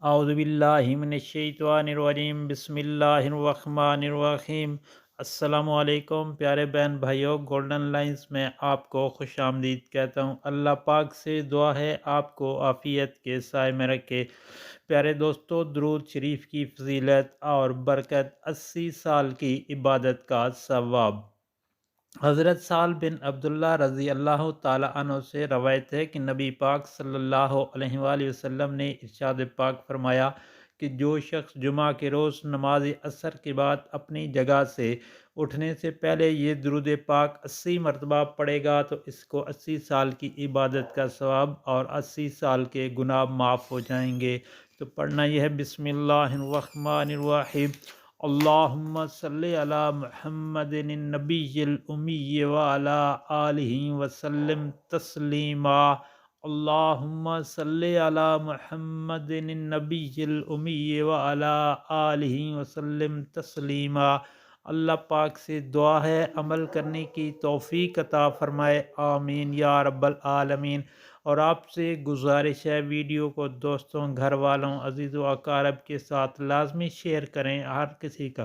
اعوذ باللہ من الشیطان الرجیم، بسم اللہ الرحمن الرحیم۔ السلام علیکم پیارے بہن بھائیوں، گولڈن لائنز میں آپ کو خوش آمدید کہتا ہوں۔ اللہ پاک سے دعا ہے آپ کو عافیت کے سائے میں رکھے۔ پیارے دوستو، درود شریف کی فضیلت اور برکت، 80 سال کی عبادت کا ثواب۔ حضرت سال بن عبداللہ رضی اللہ تعالی عنہ سے روایت ہے کہ نبی پاک صلی اللہ علیہ وآلہ وسلم نے ارشاد پاک فرمایا کہ جو شخص جمعہ کے روز نماز عصر کے بعد اپنی جگہ سے اٹھنے سے پہلے یہ درود پاک 80 مرتبہ پڑھے گا تو اس کو 80 سال کی عبادت کا ثواب اور 80 سال کے گناہ معاف ہو جائیں گے۔ تو پڑھنا یہ ہے، بسم اللہ الرحمن الرحیم، اللہم صلی علی محمد النبی الامی وعلی آلہ وسلم تسلیما۔ اللہم صلی علی محمد النبی الامی وعلی آلہ وسلم تسلیما۔ اللہ پاک سے دعا ہے عمل کرنے کی توفیق عطا فرمائے، آمین یا رب العالمین۔ اور آپ سے گزارش ہے، ویڈیو کو دوستوں، گھر والوں، عزیز و اقارب کے ساتھ لازمی شیئر کریں۔ ہر کسی کا